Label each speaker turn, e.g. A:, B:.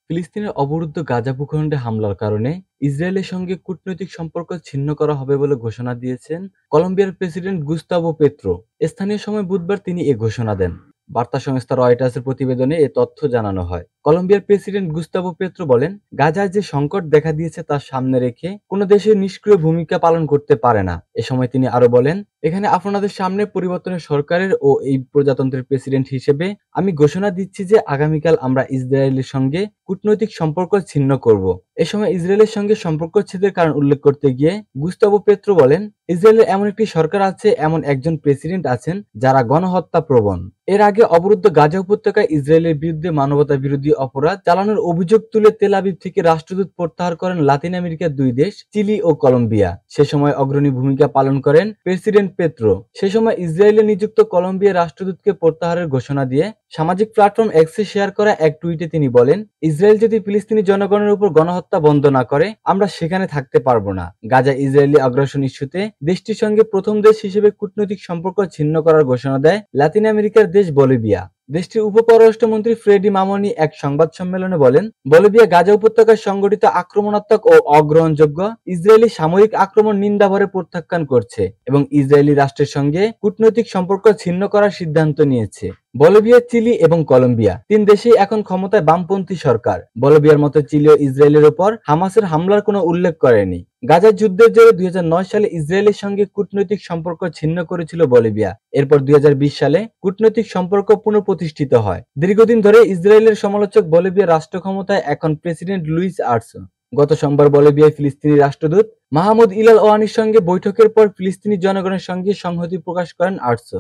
A: ফিলিস্তিনের অবরুদ্ধ গাজা ভূখণ্ডে হামলার কারণে ইসরায়েলের সঙ্গে কূটনৈতিক সম্পর্ক ছিন্ন করা হবে বলে ঘোষণা দিয়েছেন কলম্বিয়ার প্রেসিডেন্ট গুস্তাভো পেত্রো। স্থানীয় সময় বুধবার তিনি এ ঘোষণা দেন। বার্তা সংস্থা রয়টার্সের প্রতিবেদনে এ তথ্য জানানো হয়। কলম্বিয়ার প্রেসিডেন্ট গুস্তাভো পেত্রো বলেন, গাজায় যে সংকট দেখা দিয়েছে তার সামনে রেখে কোনো দেশের নিষ্ক্রিয় ভূমিকা পালন করতে পারে না। এ সময় তিনি আরো বলেন, এখানে আপনাদের সামনে পরিবর্তনের সরকারের ও এই প্রজাতন্ত্রের প্রেসিডেন্ট হিসেবে আমি ঘোষণা দিচ্ছি যে আগামীকাল আমরা ইসরায়েলের সঙ্গে কূটনৈতিক সম্পর্ক ছিন্ন করব। এ সময় ইসরায়েলের সঙ্গে সম্পর্ক ছেদের কারণ উল্লেখ করতে গিয়ে গুস্তাভো পেত্রো বলেন, ইসরায়েলের এমন একটি সরকার আছে, এমন একজন প্রেসিডেন্ট আছেন যারা গণহত্যা প্রবণ। এর আগে অবরুদ্ধ গাজা উপত্যকায় ইসরায়েলের বিরুদ্ধে মানবতা বিরোধী অপরাধ চালানোর অভিযোগ তুলে তেল আবিব থেকে রাষ্ট্রদূত প্রত্যাহার করেন লাতিন আমেরিকার দুই দেশ চিলি ও কলম্বিয়া। সে সময় অগ্রণী ভূমিকা পালন করেন প্রেসিডেন্ট পেত্রো। সে সময় ইসরায়েলে নিযুক্ত কলম্বিয়া রাষ্ট্রদূতকে প্রত্যাহারের ঘোষণা দিয়ে সামাজিক প্ল্যাটফর্ম এক্সে শেয়ার করা এক টুইটে তিনি বলেন, ইসরায়েল যদি ফিলিস্তিনি জনগণের উপর গণহত্যা বন্ধ না করে আমরা সেখানে থাকতে পারবো না। গাজা ইসরায়েলি আগ্রাসন ইস্যুতে দেশটির সঙ্গে প্রথম দেশ হিসেবে কূটনৈতিক সম্পর্ক ছিন্ন করার ঘোষণা দেয় লাতিন আমেরিকার দেশ বলিভিয়া। দেশটির উপপররাষ্ট্রমন্ত্রী ফ্রেডি মামনি এক সংবাদ সম্মেলনে বলেন, বলিভিয়া গাজা উপত্যকায় সংগঠিত আক্রমণাত্মক ও অগ্রহণযোগ্য ইসরায়েলি সামরিক আক্রমণ নিন্দাভরে প্রত্যাখ্যান করছে এবং ইসরায়েলি রাষ্ট্রের সঙ্গে কূটনৈতিক সম্পর্ক ছিন্ন করার সিদ্ধান্ত নিয়েছে। বলিভিয়া, চিলি এবং কলম্বিয়া তিন দেশেই এখন ক্ষমতায় বামপন্থী সরকার। বলিভিয়ার মতো চিলিও ইসরায়েলের উপর হামাসের হামলার কোনো উল্লেখ করেনি। গাজার যুদ্ধের জেরে 2009 সালে ইসরায়েলের সঙ্গে কূটনৈতিক সম্পর্ক ছিন্ন করেছিল বলিভিয়া। এরপর 2020 সালে কূটনৈতিক সম্পর্ক পুনঃপ্রতিষ্ঠিত হয়। দীর্ঘদিন ধরে ইসরায়েলের সমালোচক বলিভিয়ার রাষ্ট্র ক্ষমতায় এখন প্রেসিডেন্ট লুইস আর্সো। গত সোমবার বলিভিয়ায় ফিলিস্তিনি রাষ্ট্রদূত মাহমুদ ইলাল ওয়ানির সঙ্গে বৈঠকের পর ফিলিস্তিনি জনগণের সঙ্গে সংহতি প্রকাশ করেন আর্সো।